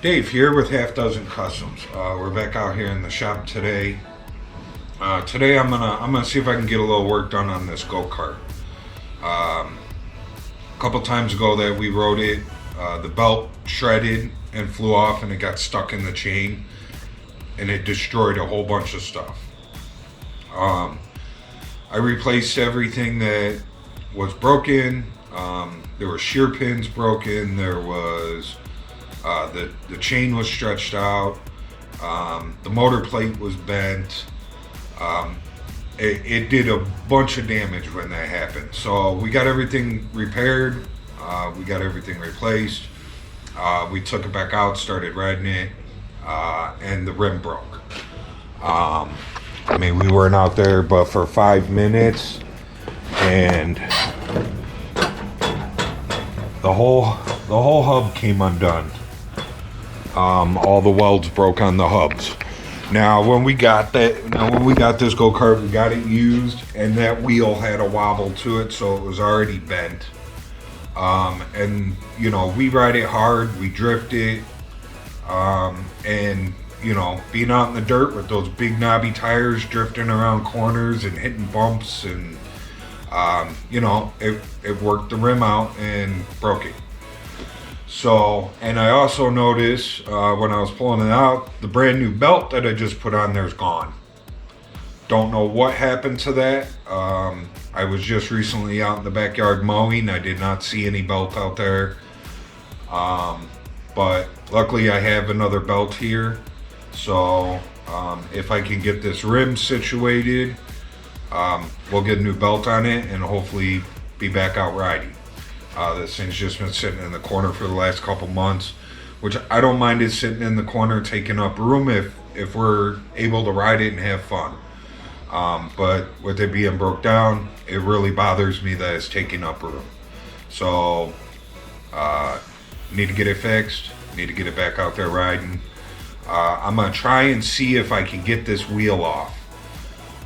Dave here with Half Dozen Customs. We're back out here in the shop today. Today I'm gonna see if I can get a little work done on this Go-Kart. A couple times ago that we rode it, the belt shredded and flew off, and it got stuck in the chain, and it destroyed a whole bunch of stuff. I replaced everything that was broken. There were shear pins broken. There was the chain was stretched out. The motor plate was bent. It did a bunch of damage when that happened. So we got everything repaired. We got everything replaced. We took it back out, started riding it, and the rim broke. I mean, we weren't out there but for 5 minutes, and the whole hub came undone. All the welds broke on the hubs. Now, when we got this Go-Kart, we got it used, and that wheel had a wobble to it, so it was already bent. And you know, we ride it hard, we drift it, and you know, being out in the dirt with those big knobby tires, drifting around corners and hitting bumps, and you know, it worked the rim out and broke it. So, and I also noticed when I was pulling it out, the brand new belt that I just put on there is gone. Don't know what happened to that. I was just recently out in the backyard mowing. I did not see any belt out there. But luckily I have another belt here. So if I can get this rim situated, we'll get a new belt on it and hopefully be back out riding. This thing's just been sitting in the corner for the last couple months, which I don't mind it sitting in the corner taking up room if we're able to ride it and have fun. But with it being broke down, it really bothers me that it's taking up room. So need to get it fixed, need to get it back out there riding. I'm gonna try and see if I can get this wheel off.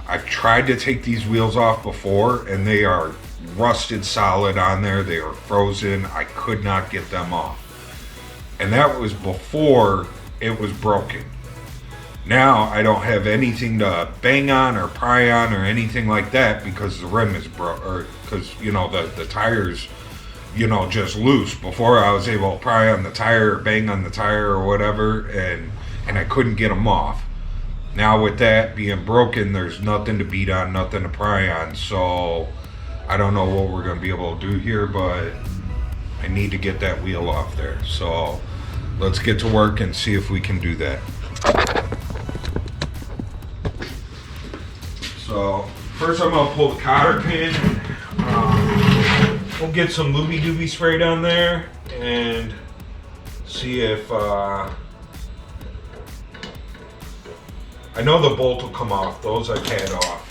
I've tried to take these wheels off before, and they are rusted solid on there. They are frozen. I could not get them off. And that was before it was broken. Now I don't have anything to bang on or pry on or anything like that because the rim is broke, or because, you know, the tires, you know, just loose. Before I was able to pry on the tire or bang on the tire or whatever, and I couldn't get them off. Now with that being broken, there's nothing to beat on, nothing to pry on. So I don't know what we're going to be able to do here, but I need to get that wheel off there. So let's get to work and see if we can do that. So first I'm going to pull the cotter pin. We'll get some looby dooby sprayed on there and see if I know the bolt will come off. Those I've had off.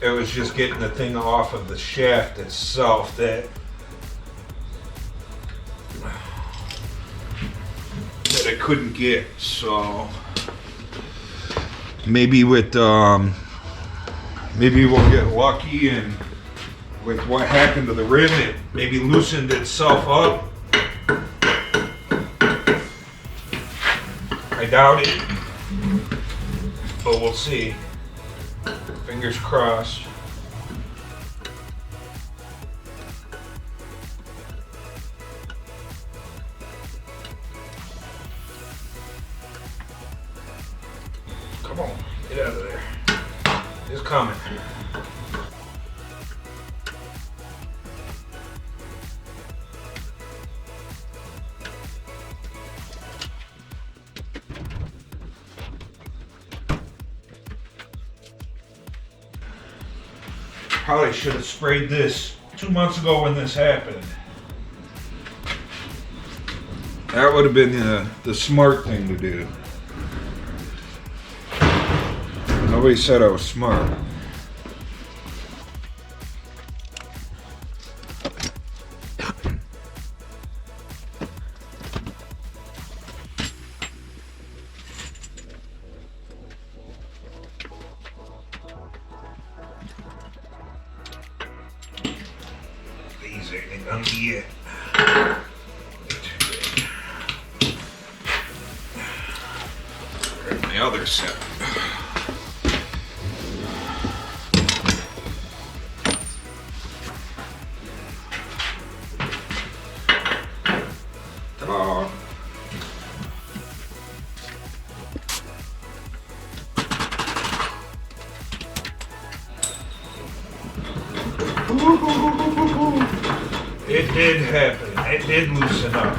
It was just getting the thing off of the shaft itself that I couldn't get. So maybe with maybe we'll get lucky, and with what happened to the rim, it maybe loosened itself up. I doubt it, but we'll see. Fingers crossed. Come on, get out of there. It's coming. Probably should have sprayed this 2 months ago when this happened. That would have been the smart thing to do. Nobody said I was smart. These ain't gonna be it. Grab my other set. Ta-da! It did happen. It did loosen up.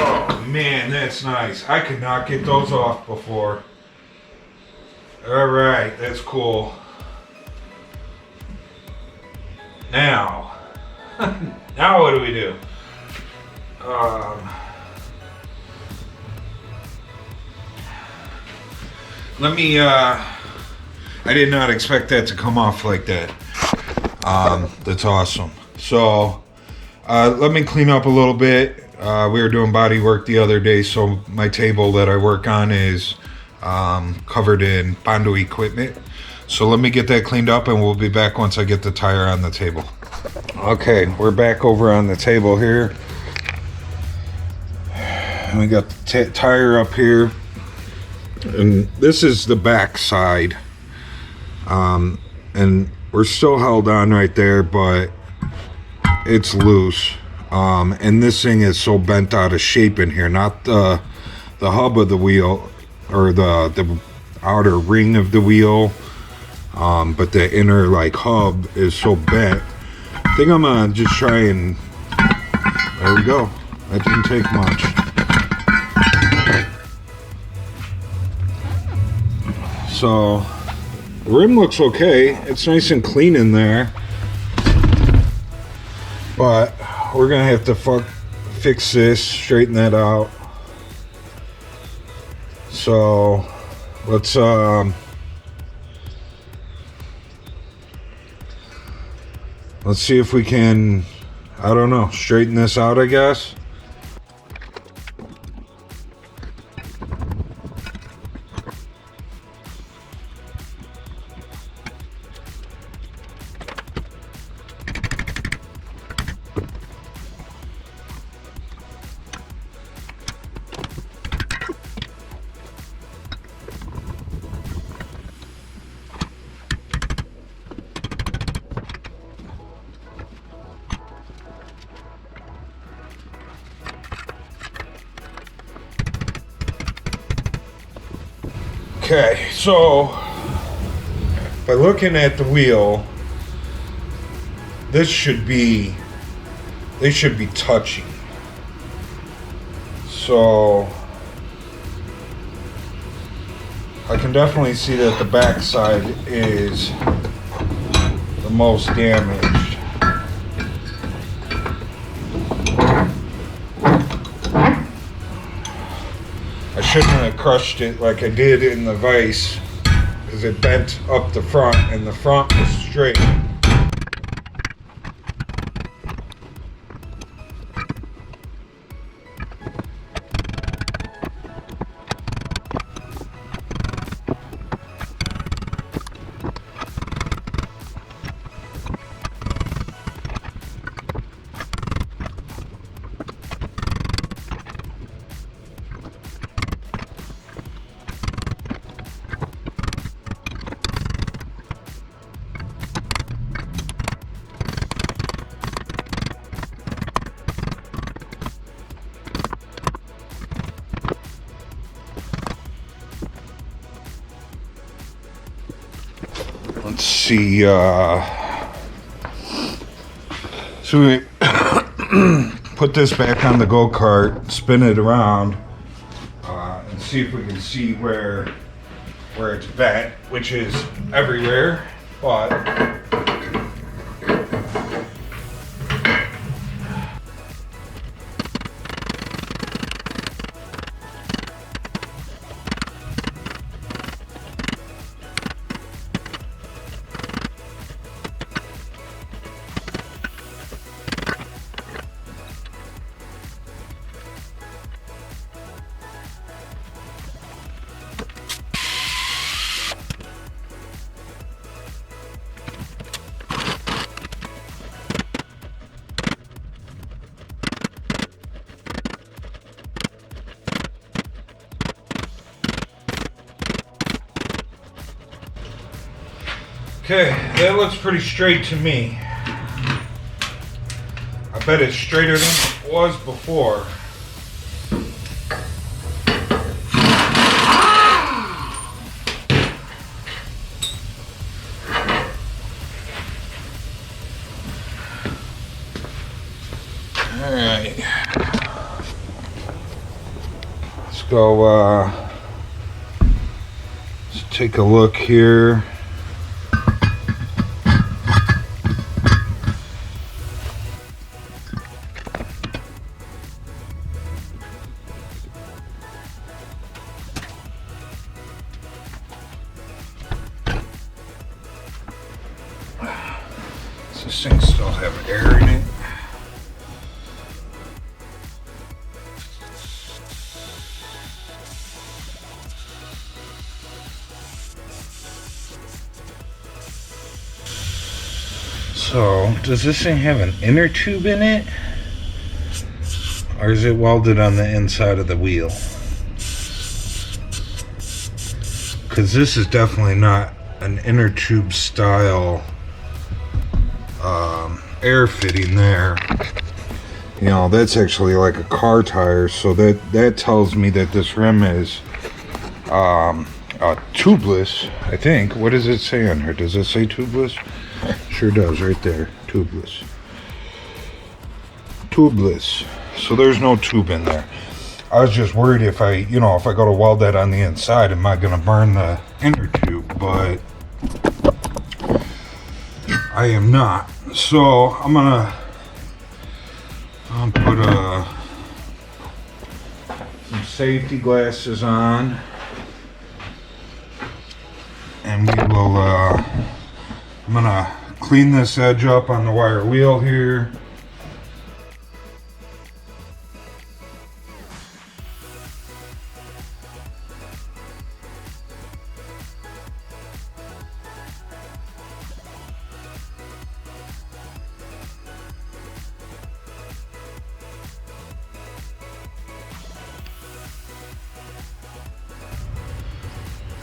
Oh man, that's nice. I could not get those off before. Alright, that's cool. Now, now what do we do? Let me, I did not expect that to come off like that. That's awesome. So, let me clean up a little bit. We were doing body work the other day, so my table that I work on is covered in Bondo equipment. So let me get that cleaned up and we'll be back once I get the tire on the table. Okay, we're back over on the table here. And we got the tire up here. And this is the back side. And we're still held on right there, but it's loose. And this thing is so bent out of shape in here, not the hub of the wheel or the outer ring of the wheel, but the inner like hub is so bent. I think I'm gonna just try and, there we go. That didn't take much. So the rim looks okay. It's nice and clean in there, but we're gonna have to fix this, straighten that out. So let's see if we can, I don't know, straighten this out, I guess. Okay, so by looking at the wheel, they should be touching. So I can definitely see that the back side is the most damaged. I shouldn't have crushed it like I did in the vise, because it bent up the front and the front was straight. Let's see, so we put this back on the go-kart, spin it around, and see if we can see where it's bent, which is everywhere, but Okay, that looks pretty straight to me. I bet it's straighter than it was before. Alright. Let's go, let's take a look here. Does this thing still have air in it? So, does this thing have an inner tube in it? Or is it welded on the inside of the wheel? Because this is definitely not an inner tube style air fitting there. You know, that's actually like a car tire, so that tells me that this rim is tubeless, I think. What does it say on here? Does it say tubeless? Sure does, right there. Tubeless. Tubeless. So there's no tube in there. I was just worried if I go to weld that on the inside, am I going to burn the inner tube? But I am not. So I'm going to put some safety glasses on. And we will, I'm going to clean this edge up on the wire wheel here.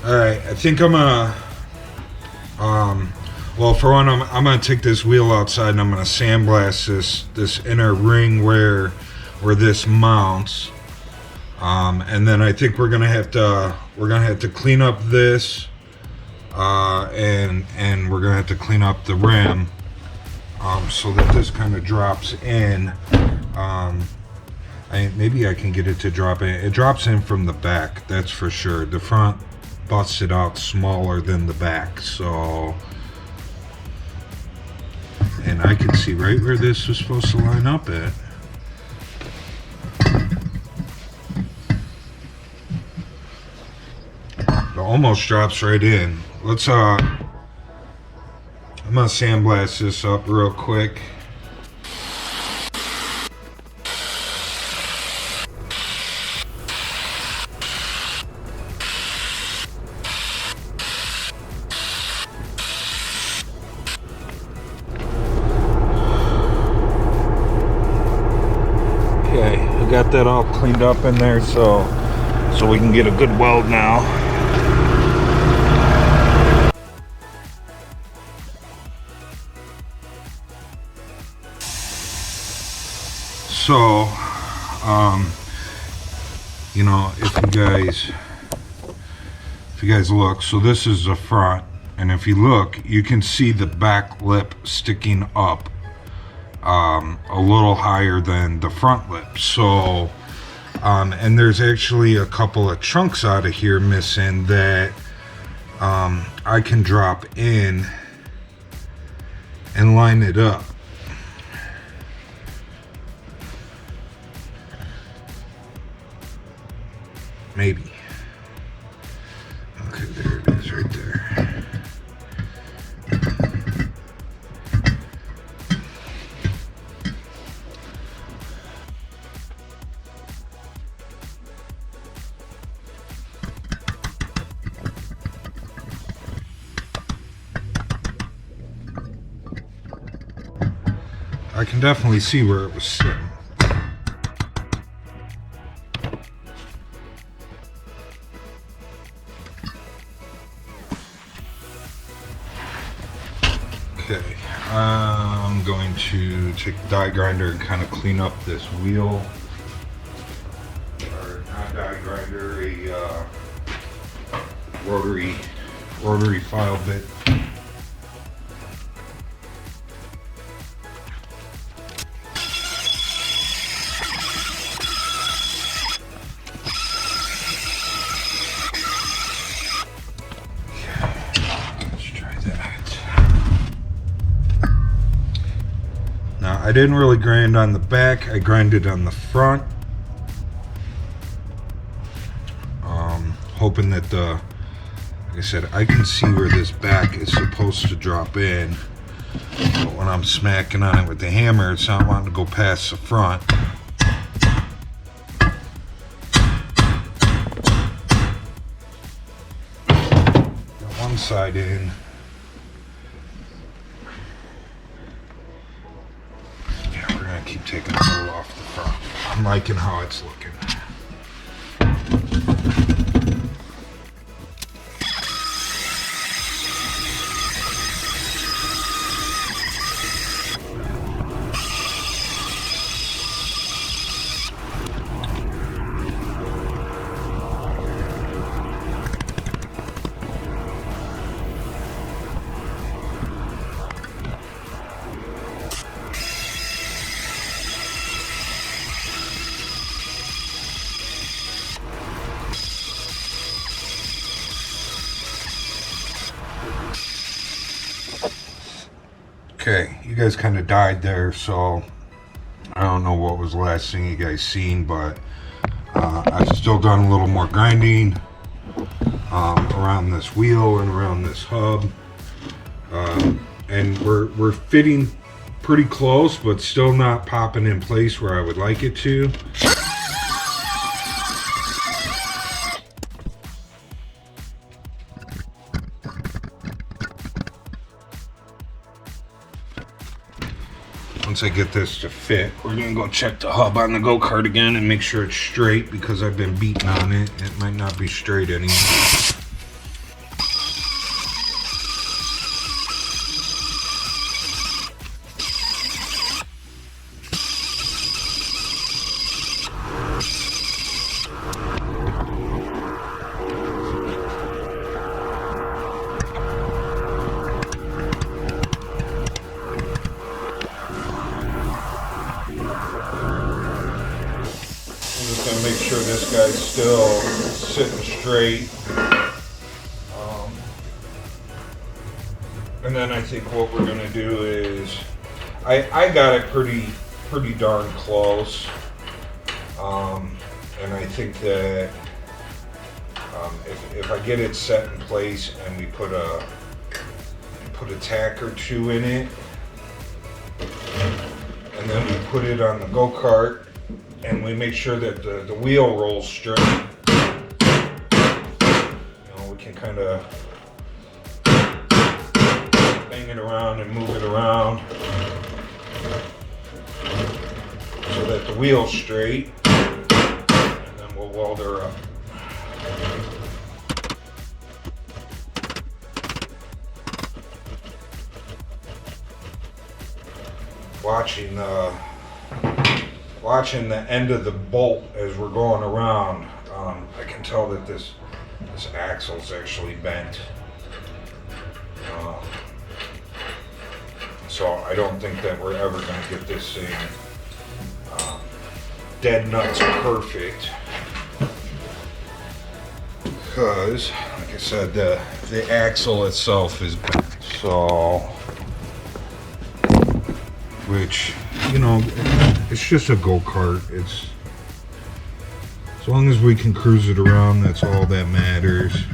Alright, I think I'm gonna, well, for one, I'm gonna take this wheel outside and I'm gonna sandblast this inner ring where this mounts, and then I think we're gonna have to clean up this, and we're gonna have to clean up the rim, so that this kind of drops in. Maybe I can get it to drop in. It drops in from the back, that's for sure. The front busts it out smaller than the back, so, and I can see right where this was supposed to line up at. It almost drops right in. Let's I'm gonna sandblast this up real quick. Got that all cleaned up in there, so we can get a good weld now. So, you know, if you guys look, so this is the front, and if you look, you can see the back lip sticking up a little higher than the front lip. So and there's actually a couple of chunks out of here missing that I can drop in and line it up. Maybe. Okay, there it is right there. I can definitely see where it was sitting. to take the die grinder and kind of clean up this wheel. Or not die grinder, a rotary file bit. I didn't really grind on the back, I grinded on the front. Hoping that like I said, I can see where this back is supposed to drop in. But when I'm smacking on it with the hammer, it's not wanting to go past the front. Got one side in. Keep taking the roll off the front. I'm liking how it's looking. Okay, you guys kind of died there, so I don't know what was the last thing you guys seen, but I've still done a little more grinding around this wheel and around this hub, and we're fitting pretty close, but still not popping in place where I would like it to. Once I get this to fit, we're gonna go check the hub on the Go-Kart again and make sure it's straight, because I've been beating on it. It might not be straight anymore. Make sure this guy's still sitting straight, and then I think what we're gonna do is I got it pretty darn close, and I think that if I get it set in place and we put a tack or two in it, and then we put it on the Go-Kart, and we make sure that the wheel rolls straight. You know, we can kind of bang it around and move it around so that the wheel's straight, and then we'll weld her up. Watching the end of the bolt as we're going around, I can tell that this axle's actually bent. So I don't think that we're ever going to get this thing dead nuts perfect, because, like I said, the axle itself is bent. So, which, you know, it's just a go-kart. It's, as long as we can cruise it around, that's all that matters.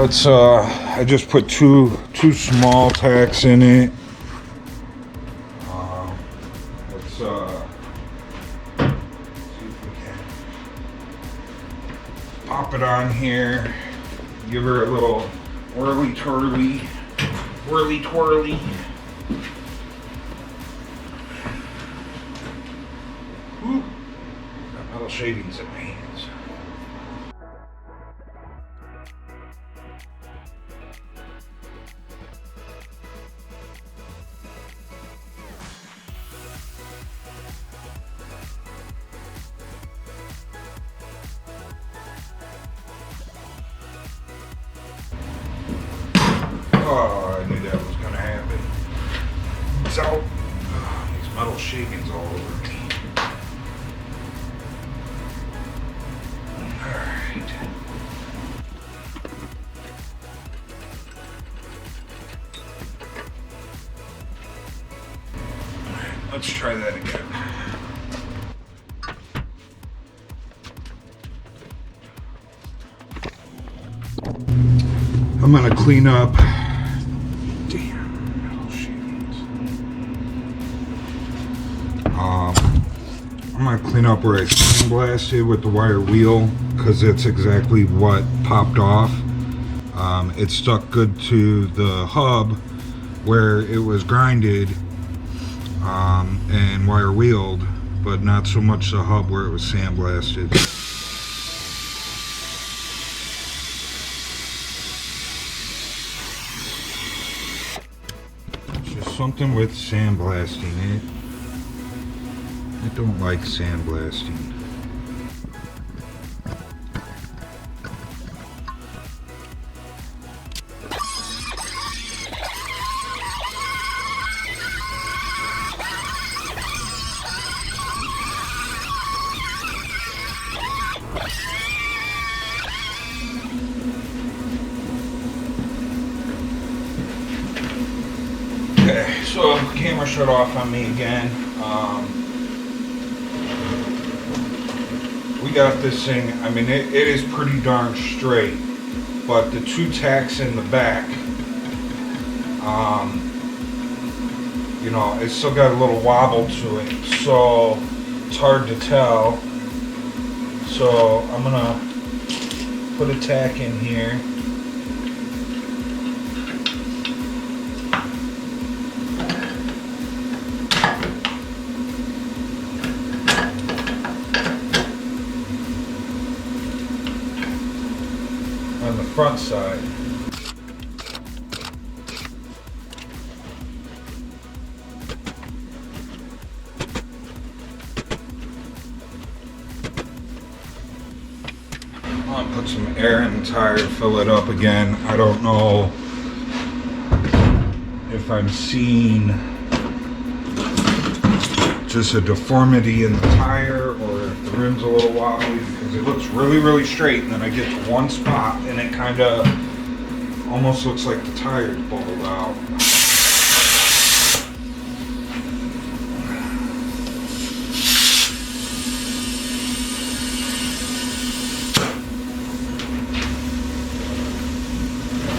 let's I just put two small tacks in it. Let's see if we can pop it on here, give her a little whirly twirly. Whew. Got metal shavings in my hands. Oh, I knew that was gonna happen. So, these metal shavings all over me. Alright. Let's try that again. I'm gonna clean up. I'm gonna clean up where I sandblasted with the wire wheel, because that's exactly what popped off. It stuck good to the hub where it was grinded and wire wheeled, but not so much the hub where it was sandblasted. It's just something with sandblasting it. I don't like sandblasting. Okay, so camera shut off on me again. We got this thing, I mean, it is pretty darn straight, but the two tacks in the back, you know, it's still got a little wobble to it, so it's hard to tell. So I'm gonna put a tack in here. On the front side. I'll put some air in the tire, fill it up again. I don't know if I'm seeing just a deformity in the tire or if the rim's a little wobbly, because it looks really straight, and then I get to one spot and it kind of almost looks like the tire's bubbled out.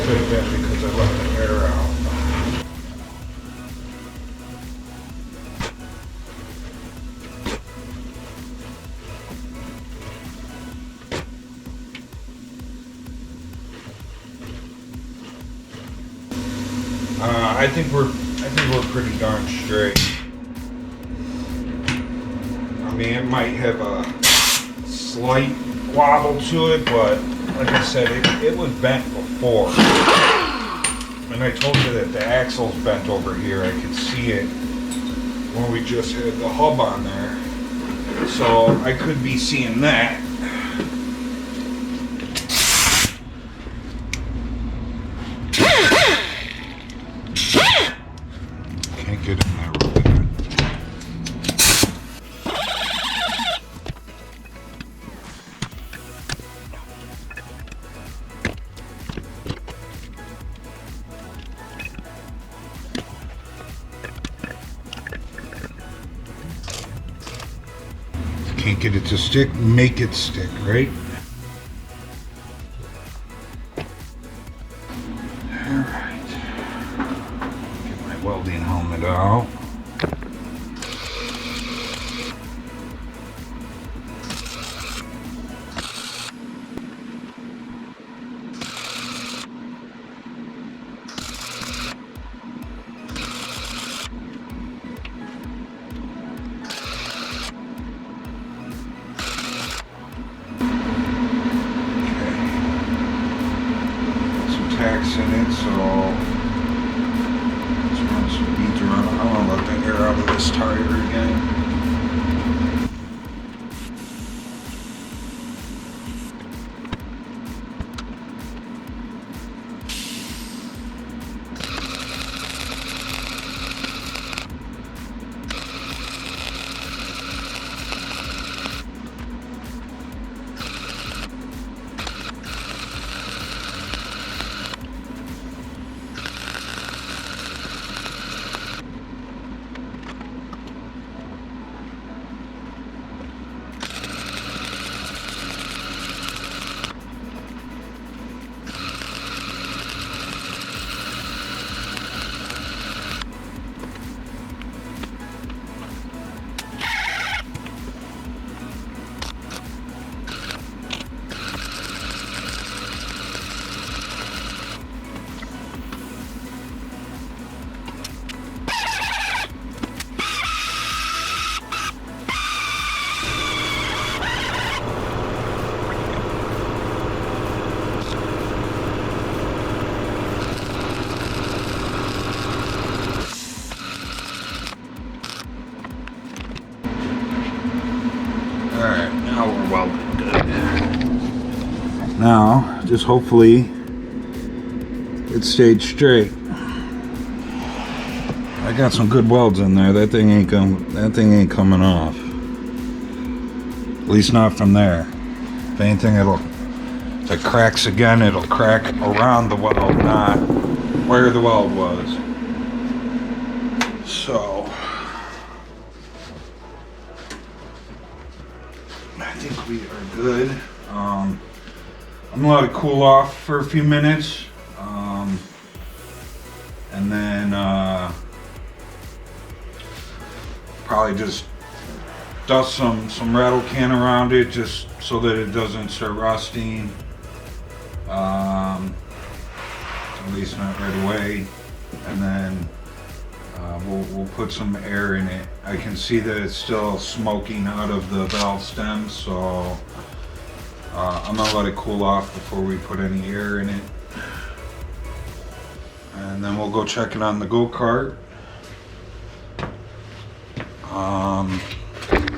Could have been because I let the air out. I think we're pretty darn straight. I mean, it might have a slight wobble to it, but like I said, it was bent before. And I told you that the axle's bent over here. I could see it when we just had the hub on there. So I could be seeing that. Get in there really good. If you can't get it to stick, make it stick, right? welding helmet out. In it, so let's run some beads around. I want to let the air out of this tire again. Now, just hopefully it stayed straight. I got some good welds in there. That thing ain't coming off. At least not from there. If anything, if it cracks again, it'll crack around the weld, not where the weld was. So I think we are good. I'm gonna let it cool off for a few minutes, and then probably just dust some rattle can around it, just so that it doesn't start rusting. At least not right away, and then we'll put some air in it. I can see that it's still smoking out of the valve stem, so I'm gonna let it cool off before we put any air in it. And then we'll go check it on the Go-Kart.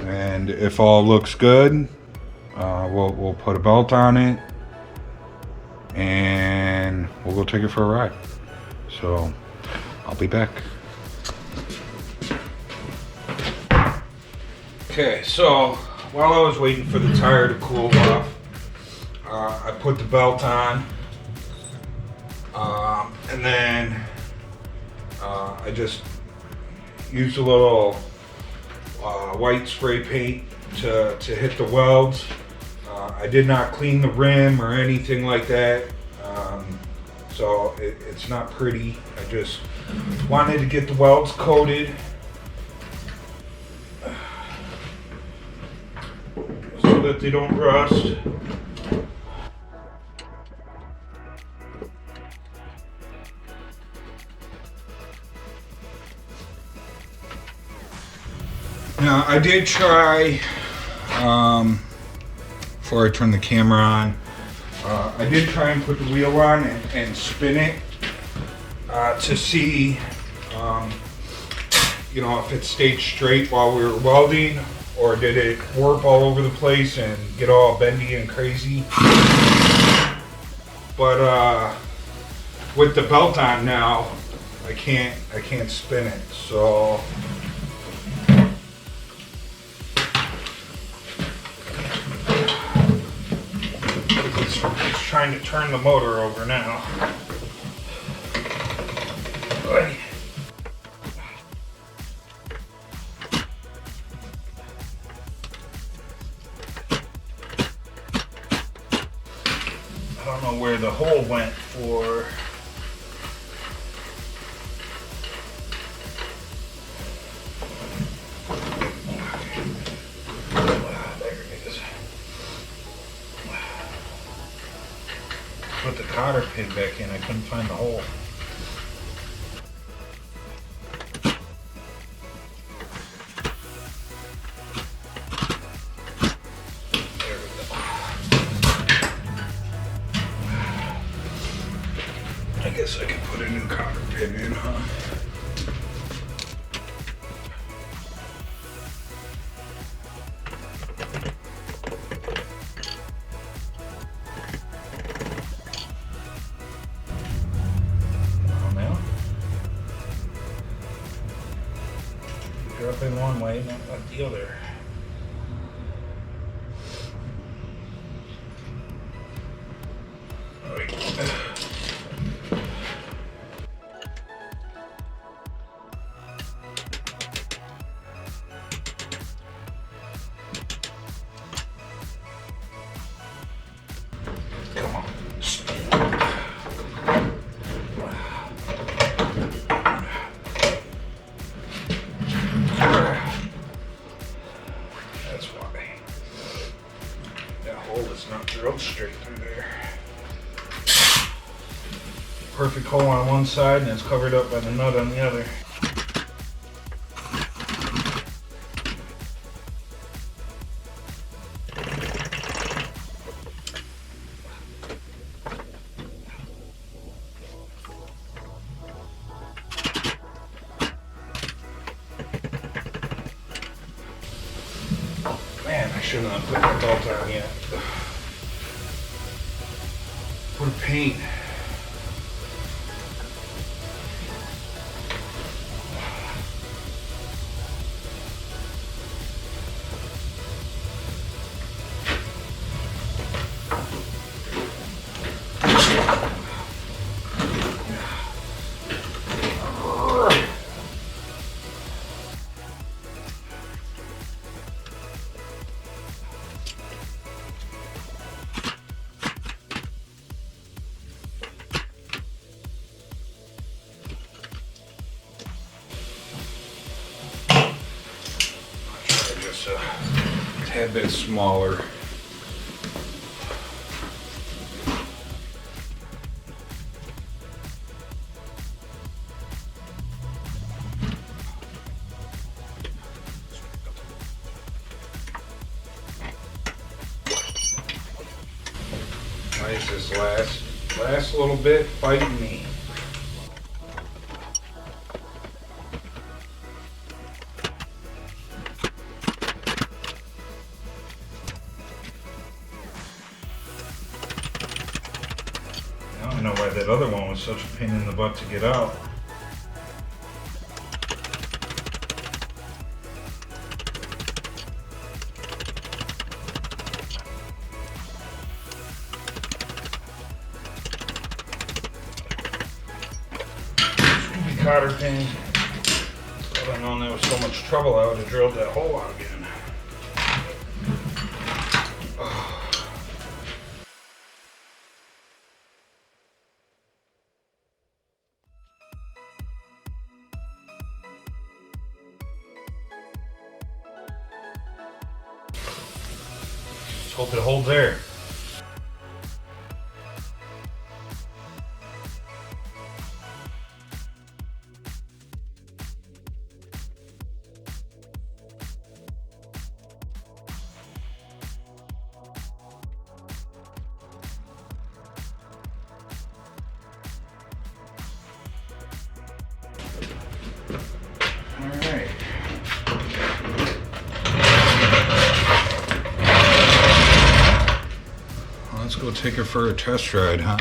And if all looks good, we'll put a belt on it and we'll go take it for a ride. So I'll be back. Okay, so while I was waiting for the tire to cool off, I put the belt on, and then I just used a little white spray paint to hit the welds. I did not clean the rim or anything like that, so it's not pretty. I just wanted to get the welds coated so that they don't rust. Now, I did try, before I turn the camera on, I did try and put the wheel on and spin it to see, you know, if it stayed straight while we were welding, or did it warp all over the place and get all bendy and crazy. But with the belt on now, I can't spin it, so it's trying to turn the motor over now. I don't know where the hole went for cotter pin back in. I couldn't find the hole. There we go. I guess I could put a new cotter pin in, huh? Up in one way, not like the other. Right. Come on. Straight through there. Perfect hole on one side and it's covered up by the nut on the other. Man, I shouldn't have put that belt on yet. What a pain. A tad bit smaller. Why is this last little bit fighting me? I don't know why that other one was such a pain in the butt to get out. Stupid cotter pin. If I'd known there was so much trouble, I would have drilled that hole out again. Hope it holds air. All right. Let's go take her for a test ride, huh?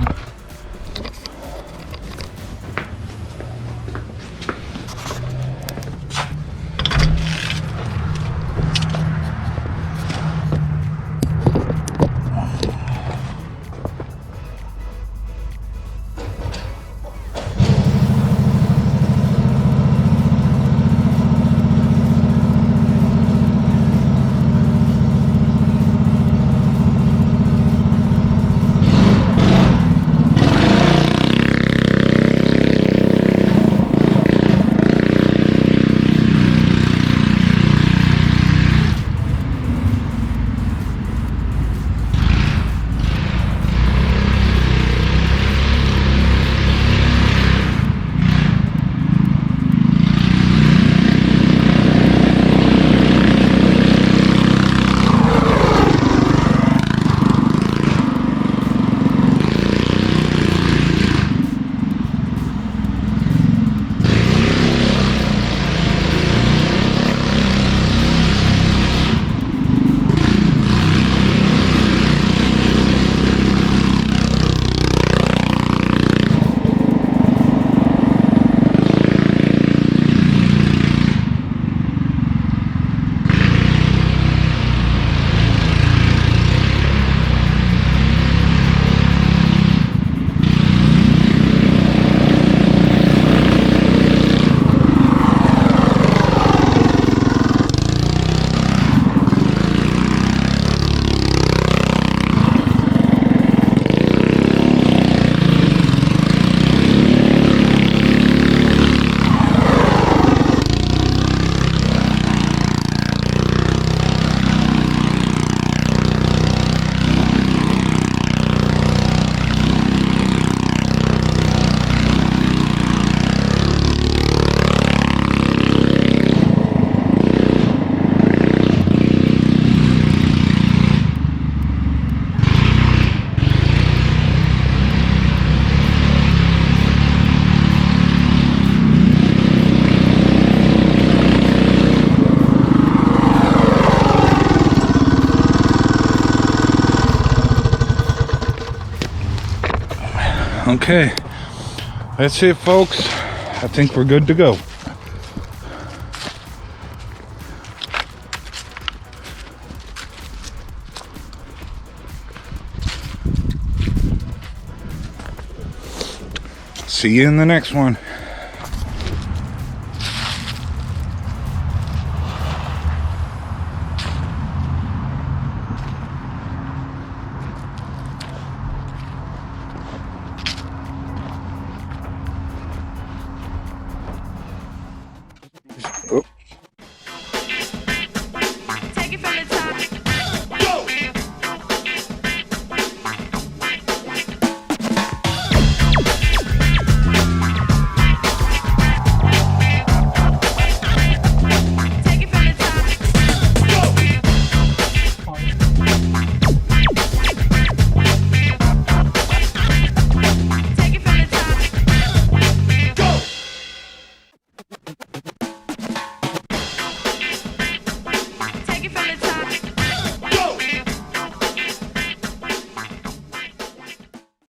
Okay, that's it, folks. I think we're good to go. See you in the next one.